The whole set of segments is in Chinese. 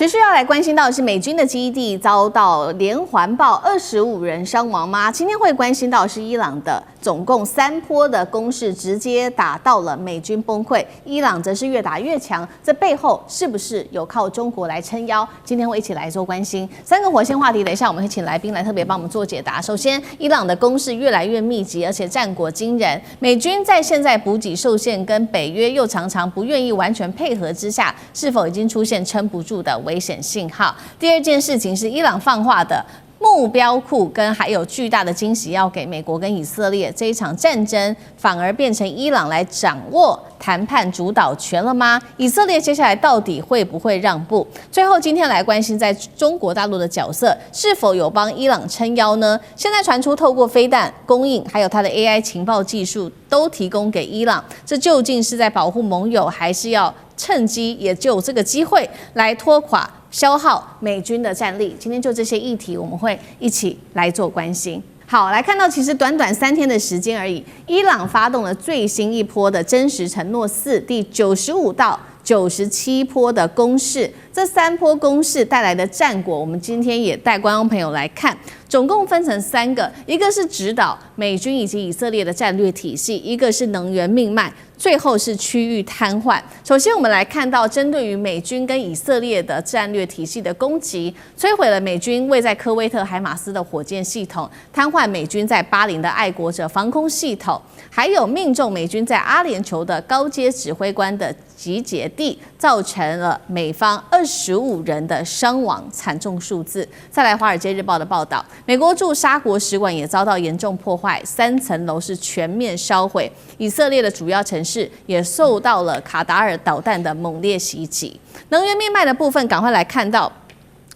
持續要來關心到的是美軍的基地遭到連環爆，25人傷亡嗎？今天會關心到的是伊朗的總共3波的攻勢，直接打到了美軍崩潰。伊朗則是越打越強，這背後是不是有靠中國來撐腰？今天會一起來做關心3個火線話題。等一下我們會請來賓來特別幫我們做解答。首先，伊朗的攻勢越來越密集，而且戰果驚人。美軍在現在補給受限，跟北約又常常不願意完全配合之下，是否已經出現撐不住的危險信號？第二件事情是伊朗放話的目標庫跟還有巨大的驚喜要給美國跟以色列，這一場戰爭反而變成伊朗來掌握談判主導權了嗎？以色列接下來到底會不會讓步？最後今天來關心在中國大陸的角色是否有幫伊朗撐腰呢？現在傳出透過飛彈供應還有它的 AI 情報技術都提供給伊朗，這究竟是在保護盟友，還是要趁機也就有這個機會來拖垮消耗美軍的戰力？今天就這些議題我們會一起來做關心。好，來看到其實短短3天的時間而已，伊朗發動了最新一波的真實承諾4第95到97波的攻勢，這3波攻勢帶來的戰果，我們今天也帶觀眾朋友來看，總共分成3個，一個是指導美軍以及以色列的戰略體系，一個是能源命脈，最後是區域癱瘓。首先，我們來看到針對於美軍跟以色列的戰略體系的攻擊，摧毀了美軍位在科威特海馬斯的火箭系統，癱瘓美軍在巴林的愛國者防空系統，還有命中美軍在阿聯酋的高階指揮官的集結地，造成了美方25人的傷亡慘重數字。再來，《華爾街日報》的報道，美國駐沙國使館也遭到嚴重破壞，3層樓是全面燒毀。以色列的主要城市也受到了卡達爾導彈的猛烈襲擊。能源命脈的部分，趕快來看到。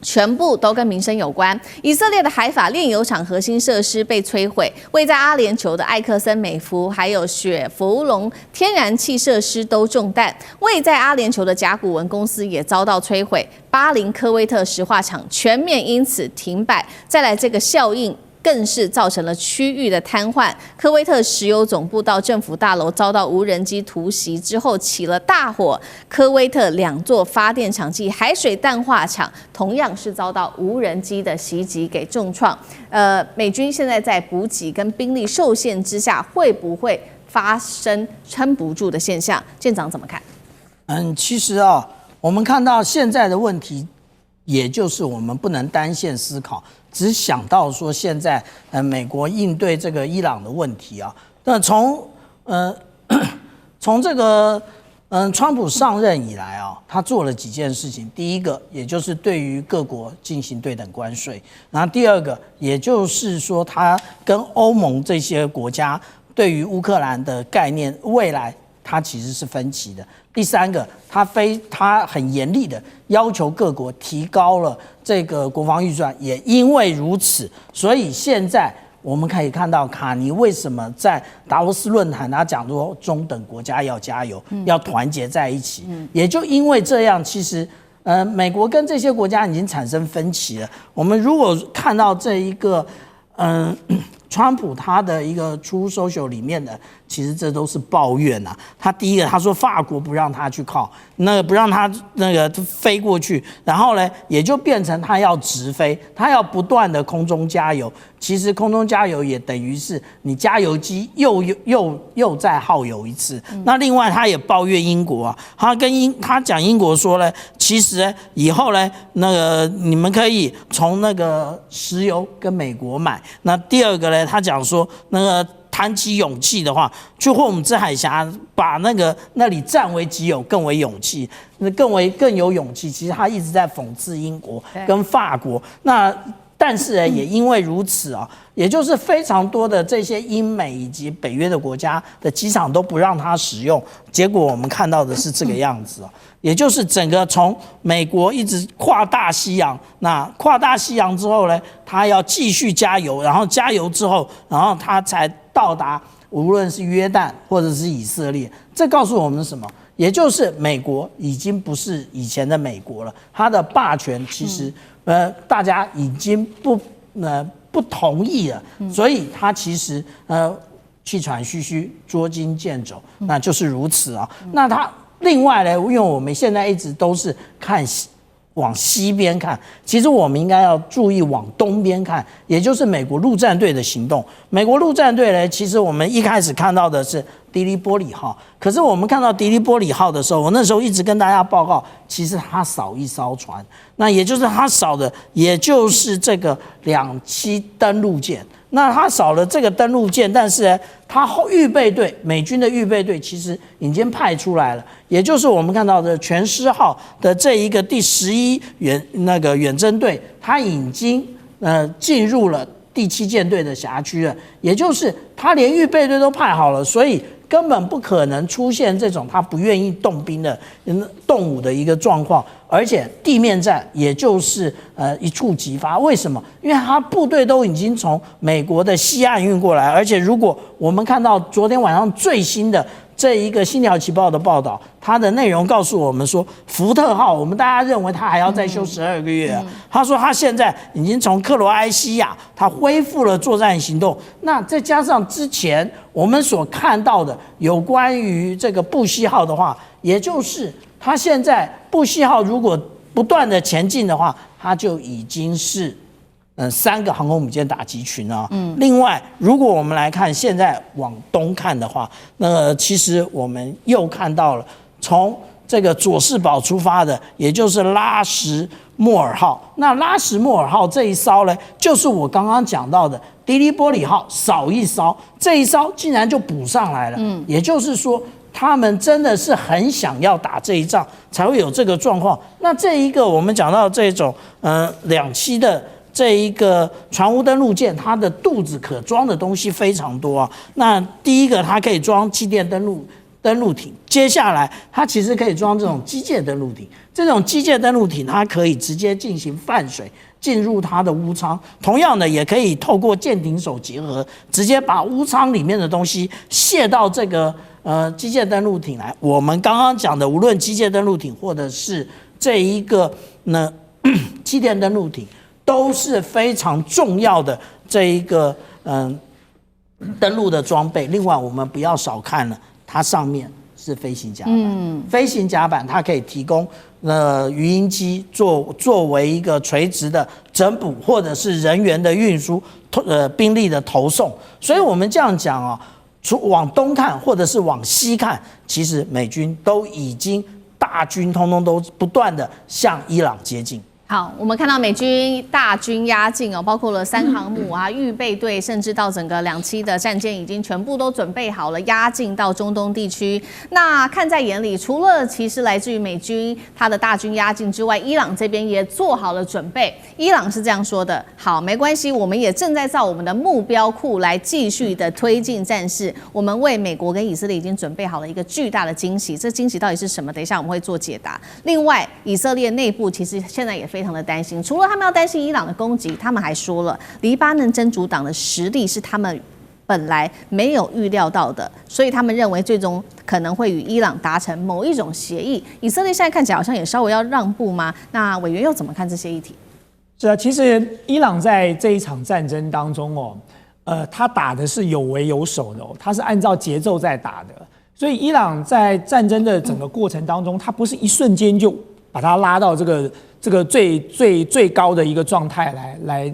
全部都跟民生有關。以色列的海法煉油廠核心設施被摧毀，位在阿聯酋的艾克森美孚還有雪佛龍天然氣設施都中彈，位在阿聯酋的甲骨文公司也遭到摧毀，巴林科威特石化廠全面因此停擺。再來，這個效應更是造成了區域的癱瘓。科威特石油總部到政府大樓遭到無人機突襲之後起了大火，科威特2座發電廠及海水淡化廠同樣是遭到無人機的襲擊給重創。美軍現在在補給跟兵力受限之下，會不會發生撐不住的現象？艦長怎麼看？其實我們看到現在的問題，也就是我們不能單線思考。只想到說現在美國應對這個伊朗的問題啊，那從這個川普上任以來啊，他做了幾件事情。第一個，也就是對於各國進行對等關稅；然後第二個，也就是說他跟歐盟這些國家對於烏克蘭的概念未來它其實是分歧的。第三個，他很嚴厲的要求各國提高了這個國防預算，也因為如此，所以現在我們可以看到卡尼為什麼在達沃斯論壇他講說中等國家要加油，要團結在一起，也就因為這樣，其實美國跟這些國家已經產生分歧了。我們如果看到這一個川普他的一個Truth Social裡面的，其實這都是抱怨啊。他第一個他說法國不讓他去靠，那個不讓他那個飛過去，然後呢也就變成他要直飛，他要不斷的空中加油。其實空中加油也等於是你加油機又再耗油一次。那另外他也抱怨英國啊，他講英國說呢，其實以後呢那個你們可以從那個石油跟美國買。那第二個呢，他講說那個談起勇氣的話，去霍姆茲海峽把那裡佔為己有更為勇氣，更有勇氣。其實他一直在諷刺英國跟法國。但是也因為如此啊，也就是非常多的這些英美以及北約的國家的機場都不讓它使用，結果我們看到的是這個樣子啊，也就是整個從美國一直跨大西洋，那跨大西洋之後呢，它要繼續加油，然後加油之後，然後它才到達無論是約旦或者是以色列。這告訴我們什麼？也就是美國已經不是以前的美國了，它的霸權其實大家已經不同意了，所以它其實氣喘吁吁，捉襟見肘，那就是如此啊。那它另外呢，因為我們現在一直都是看往西邊看，其實我們應該要注意往東邊看，也就是美國陸戰隊的行動。美國陸戰隊呢，其實我們一開始看到的是迪利波里號，可是我們看到迪利波里號的時候，我那時候一直跟大家報告，其實它少一艘船，那也就是它少的，也就是這個2栖登陸艦。那它少了這個登陸艦，但是呢，它預備隊美軍的預備隊其實已經派出來了，也就是我們看到的全獅號的這一個第11遠征隊，它已經進入了第7艦隊的轄區了，也就是它連預備隊都派好了，所以根本不可能出現這種他不願意動兵的動武的一個狀況，而且地面戰也就是一觸即發。為什麼？因為他部隊都已經從美國的西岸運過來，而且如果我們看到昨天晚上最新的這一個《星條旗報》的報道，它的內容告訴我們說，福特號我們大家認為它還要再修12個月啊。他說他現在已經從克羅埃西亞，他恢復了作戰行動。那再加上之前我們所看到的有關於這個布希號的話，也就是他現在布希號如果不斷的前進的話，它就已經是3個航空母艦打擊群啊。另外，如果我們來看现在往東看的話，那其實我們又看到了從這個佐世保出發的，也就是拉什莫爾號。那拉什莫爾號這一艘呢，就是我剛剛講到的迪利波里號少一艘，這一艘竟然就補上來了。也就是說，他們真的是很想要打這一仗，才會有這個狀況。那這一個我們講到這種2棲的這一個船塢登陸艦，它的肚子可裝的東西非常多啊。那第一個，它可以裝氣墊登陸艇，接下來它其實可以裝這種機械登陸艇。這種機械登陸艇，它可以直接進行泛水進入它的烏艙，同樣的也可以透過艦艇手結合，直接把烏艙裡面的東西卸到這個機械登陸艇來。我們剛剛講的，無論機械登陸艇或者是這一個氣墊登陸艇，都是非常重要的這一個登陸的裝備。另外，我們不要少看了，它上面是飛行甲板。飛行甲板它可以提供魚鷹機作為一個垂直的整補，或者是人員的運輸、兵力的投送。所以我們這樣講啊，往東看或者是往西看，其實美軍都已經大軍通通都不斷的向伊朗接近。好，我們看到美軍大軍壓境哦，包括了3航母啊、預備隊，甚至到整個2棲的戰艦已經全部都準備好了，壓境到中東地區。那看在眼裡，除了其實來自於美軍他的大軍壓境之外，伊朗這邊也做好了準備。伊朗是這樣說的：好，沒關係，我們也正在照我們的目標庫來繼續的推進戰事。我們為美國跟以色列已經準備好了一個巨大的驚喜，這驚喜到底是什麼？等一下我們會做解答。另外，以色列內部其實現在也非常的擔心，除了他們要擔心伊朗的攻擊，他們還說了，黎巴嫩真主黨的實力是他們本來沒有預料到的，所以他們認為最終可能會與伊朗達成某一種協議。以色列現在看起來好像也稍微要讓步嗎？那委員又怎麼看這些議題？是啊，其實伊朗在這一場戰爭當中他打的是有為有守的他是按照節奏在打的，所以伊朗在戰爭的整個過程當中，他不是一瞬間就把它拉到這個最高的一個狀態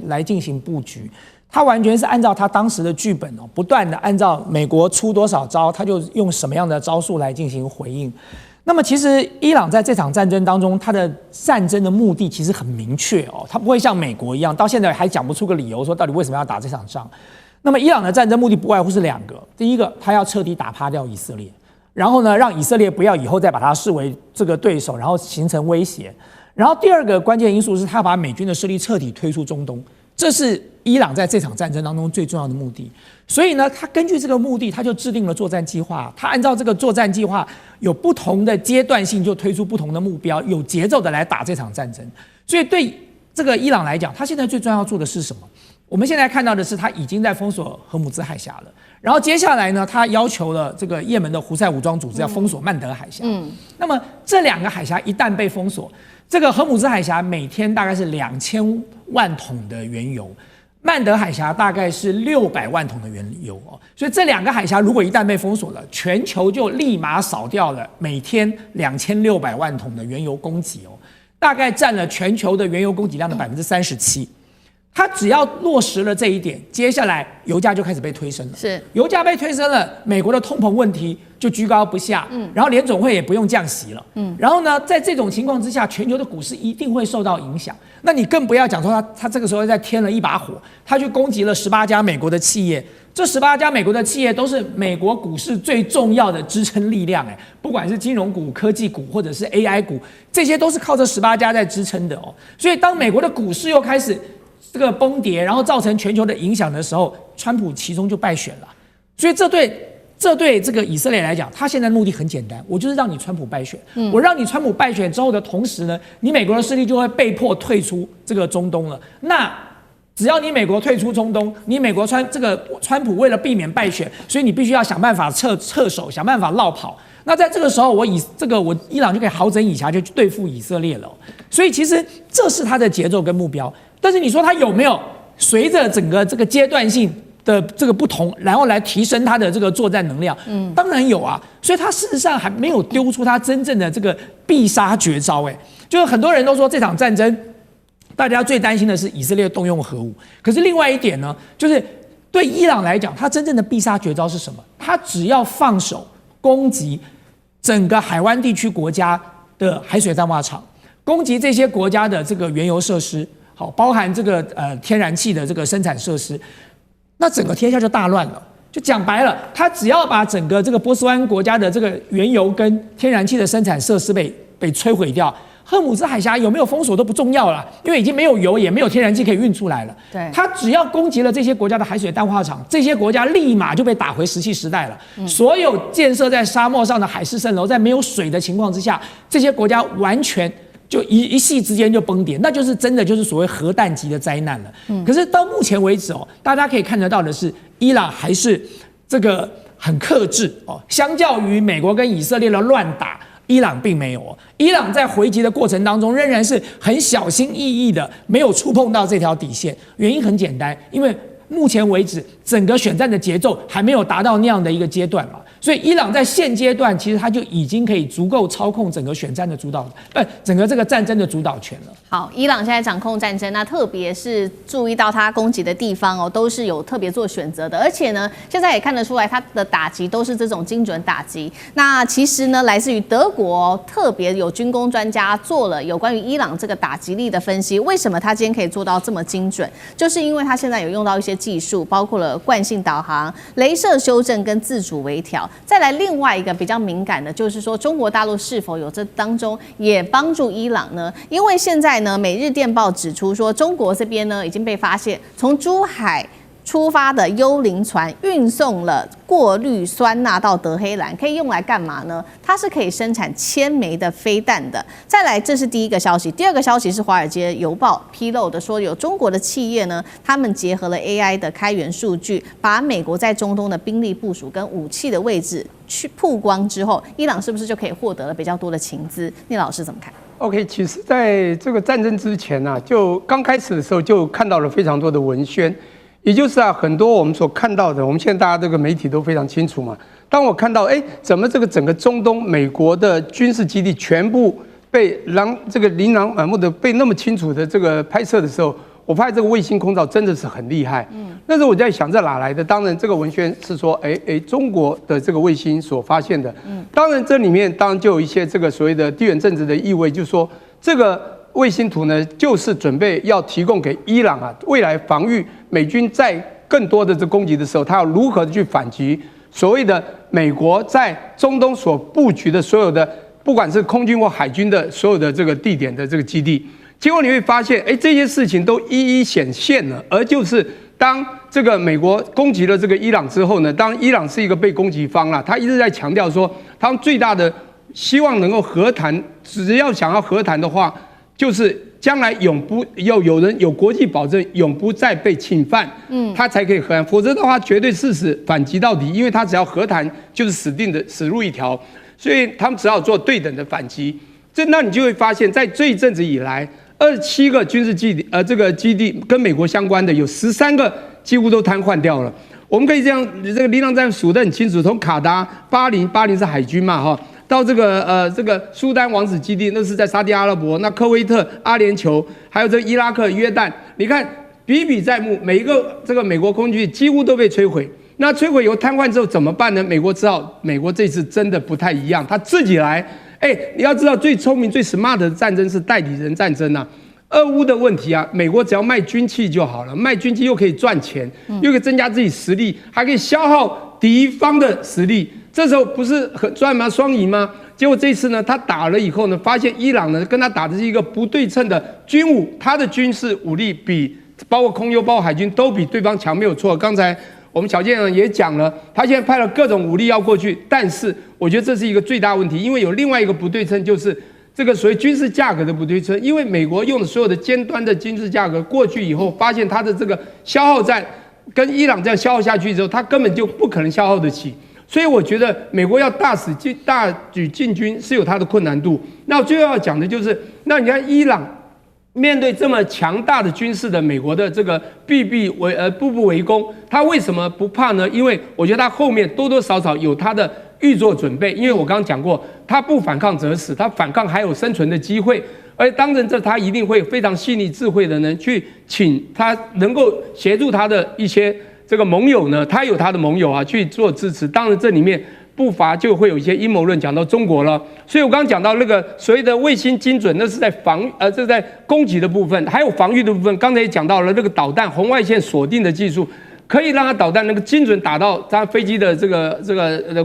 來進行布局，他完全是按照他當時的劇本不斷的按照美國出多少招，他就用什麼樣的招數來進行回應。那麼其實伊朗在這場戰爭當中，他的戰爭的目的其實很明確他不會像美國一樣，到現在還講不出個理由說到底為什麼要打這場仗。那麼伊朗的戰爭目的不外乎是2個，第一個，他要徹底打趴掉以色列，然後呢，讓以色列不要以後再把它視為這個對手，然後形成威脅。然後第2個關鍵因素是，他要把美軍的勢力徹底推出中東，這是伊朗在這場戰爭當中最重要的目的。所以呢，他根據這個目的，他就制定了作戰計劃。他按照這個作戰計劃，有不同的階段性，就推出不同的目標，有節奏的來打這場戰爭。所以對這個伊朗來講，他現在最重要做的是什麼？我們現在看到的是，他已經在封鎖荷姆茲海峽了。然後接下來呢，他要求了這個也門的胡塞武裝組織要封鎖曼德海峽。那麼這2個海峽一旦被封鎖，這個荷姆茲海峽每天大概是2000萬桶的原油，曼德海峽大概是600萬桶的原油所以這2個海峽如果一旦被封鎖了，全球就立馬少掉了每天2600萬桶的原油供給大概佔了全球的原油供給量的37%。它只要落實了這一點，接下來油價就開始被推升了。是，油價被推升了，美國的通膨問題就居高不下。然後聯準會也不用降息了。然後呢，在這種情況之下，全球的股市一定會受到影響。那你更不要講說他這個時候再添了一把火，他去攻擊了18家美國的企業。這18家美國的企業都是美國股市最重要的支撐力量，不管是金融股、科技股或者是 AI 股，這些都是靠這18家在支撐的哦。所以當美國的股市又開始這個崩跌，然後造成全球的影響的時候，川普其中就敗選了。所以這對這個以色列來講，他現在的目的很簡單，我就是讓你川普敗選。我讓你川普敗選之後的同時呢，你美國的勢力就會被迫退出這個中東了。那只要你美國退出中東，你美國川普為了避免敗選，所以你必須要想辦法撤守，想辦法落跑。那在這個時候，我伊朗就可以好整以暇，就對付以色列了。所以其實這是他的節奏跟目標。但是你說他有沒有隨着整個這個階段性的這個不同，然後來提升他的這個作戰能量？當然有啊。所以他事實上還沒有丟出他真正的這個必殺絕招。就是很多人都說這場戰爭，大家最擔心的是以色列動用核武。可是另外一點呢，就是對伊朗來講，他真正的必殺絕招是什麼？他只要放手攻擊整個海灣地區國家的海水淡化廠，攻擊這些國家的這個原油設施。好，包含這個天然氣的這個生產設施，那整個天下就大亂了。就講白了，他只要把整個這個波斯灣國家的這個原油跟天然氣的生產設施被摧毀掉，荷姆斯海峽有沒有封鎖都不重要了，因為已經沒有油也沒有天然氣可以運出來了。對，他只要攻擊了這些國家的海水淡化廠，這些國家立馬就被打回石器時代了。所有建設在沙漠上的海市蜃樓，在沒有水的情況之下，這些國家完全就一夕之間就崩跌，那就是真的就是所謂核彈級的災難了。可是到目前為止大家可以看得到的是，伊朗還是這個很克制相較於美國跟以色列的亂打，伊朗並沒有。伊朗在回擊的過程當中，仍然是很小心翼翼的，沒有觸碰到這條底線。原因很簡單，因為目前為止整個選戰的節奏還沒有達到那樣的一個階段嘛。所以伊朗在現階段，其實他就已經可以足夠操控整個選戰的整個這個戰爭的主導權了。好，伊朗現在掌控戰爭，那特別是注意到他攻擊的地方都是有特別做選擇的，而且呢，現在也看得出來他的打擊都是這種精準打擊。那其實呢，來自於德國特別有軍工專家做了有關於伊朗這個打擊力的分析。為什麼他今天可以做到這麼精準？就是因為他現在有用到一些技術，包括了慣性導航、雷射修正跟自主微調。再來另外一個比較敏感的，就是說中國大陸是否有這當中也幫助伊朗呢？因為現在呢，《每日電報》指出說，中國這邊呢已經被發現從珠海出發的幽靈船運送了過氯酸鈉到德黑蘭，可以用來幹嘛呢？它是可以生產1000枚的飛彈的。再來，這是第一個消息。第二個消息是《華爾街郵報》披露的，說有中國的企業呢，他們結合了 AI 的開源數據，把美國在中東的兵力部署跟武器的位置去曝光之後，伊朗是不是就可以獲得了比較多的情資？聶老師怎麼看？OK， 其實在這個戰爭之前啊，就剛開始的時候就看到了非常多的文宣。也就是很多我們所看到的，我們現在大家這個媒體都非常清楚嘛。當我看到，怎麼這個整個中東美國的軍事基地全部被琳琅滿目的被那麼清楚的這個拍攝的時候，我發現這個衛星空照真的是很厲害。那時候我在想，這哪來的？當然，這個文宣是說，中國的這個衛星所發現的。當然，這裡面當然就有一些這個所謂的地緣政治的意味，就是說這個衛星圖呢，就是準備要提供給伊朗啊，未來防禦美軍在更多的這攻擊的時候，他要如何的去反擊所謂的美國在中東所布局的所有的，不管是空軍或海軍的所有的這個地點的這個基地。結果你會發現，這些事情都一一顯現了。而就是當這個美國攻擊了這個伊朗之後呢，當然伊朗是一個被攻擊方啦，他一直在強調說，他們最大的希望能夠和談，只要想要和談的話，就是將來永不要有人有國際保證，永不再被侵犯，他才可以和談，否則的話絕對誓死反擊到底，因為他只要和談就是死定的，死路一條，所以他們只好做對等的反擊。那你就會發現，在這一陣子以來，27個軍事基地，這個基地跟美國相關的有13個幾乎都癱瘓掉了。我們可以這樣，這個力量戰數得很清楚，從卡達、巴林是海軍嘛，哈。到這個蘇丹王子基地，那是在沙地阿拉伯，那科威特、阿聯酋，還有這個伊拉克、約旦，你看比比在目，每一個這個美國空軍基地幾乎都被摧毀。那摧毀以後癱瘓之後怎麼辦呢？美國這次真的不太一樣，他自己來。你要知道最聰明、最 smart 的戰爭是代理人戰爭啊。俄烏的問題啊，美國只要賣軍器就好了，賣軍器又可以賺錢，又可以增加自己實力，還可以消耗敵方的實力。這時候不是很賺嗎？雙贏嗎？結果這次呢，他打了以後呢，發現伊朗呢跟他打的是一個不對稱的軍武，他的軍事武力比包括空優、包括海軍都比对方強，沒有錯。剛才我們小健呢也講了，他現在派了各種武力要過去，但是我覺得這是一個最大問題，因為有另外一個不對稱，就是這個所謂軍事價格的不对稱。因為美國用的所有的尖端的軍事價格過去以後，發現它的這個消耗戰跟伊朗這樣消耗下去之後，它根本就不可能消耗得起。所以我覺得美國要大舉進軍是有它的困難度。那我最後要講的就是，那你看伊朗面對這麼強大的軍事的美國的這個步步圍攻，他為什麼不怕呢？因為我覺得他後面多多少少有他的預作準備。因為我剛剛講過，他不反抗則死，他反抗還有生存的機會。而當然他一定會非常細膩智慧的呢，去請他能夠協助他的一些這個盟友呢，他有他的盟友啊去做支持。當然這裡面不乏就會有一些陰謀論，講到中國了。所以我剛剛講到那個所謂的衛星精準，那是在這是在攻擊的部分，還有防禦的部分。剛才也講到了那個導彈紅外線鎖定的技術，可以讓它導彈那個精準打到它飛機的這個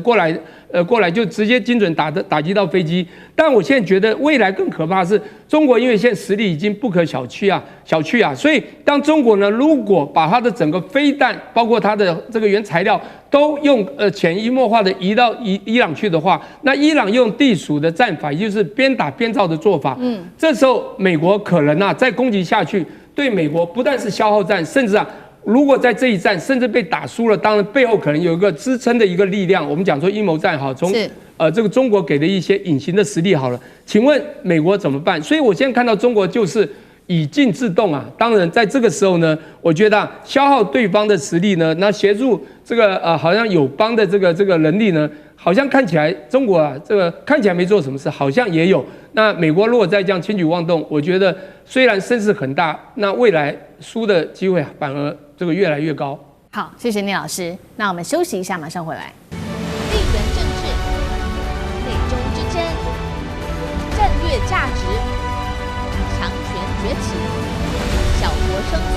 過來就直接精準打擊到飛機。但我現在覺得未來更可怕的是中國，因為現在實力已經不可小覷啊，所以當中國呢如果把它的整個飛彈，包括它的這個原材料都用潛移默化的移到伊朗去的話，那伊朗用地鼠的戰法，也就是邊打邊造的做法，這時候美國可能再攻擊下去，對美國不但是消耗戰，甚至如果在這一戰甚至被打輸了，當然背後可能有一個支撐的一个力量。我們講說陰謀戰好，從這個中國給的一些隱形的實力好了，請問美國怎麼辦？所以我現在看到中國就是以靜制動啊。當然在這個時候呢，我覺得消耗對方的實力呢，那協助這個好像友邦的這個能力呢，好像看起來中國這個看起來沒做什麼事，好像也有。那美國如果再這樣輕舉妄動，我覺得雖然聲勢很大，那未來輸的機會反而這個越來越高。好，謝謝聶老師。那我們休息一下，馬上回來。地緣政治、美中之爭、戰略價值、強權崛起、小國生存，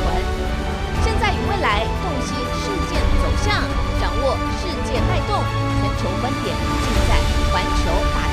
現在與未來洞悉事件走向，掌握世界脈動，全球觀點盡在環球大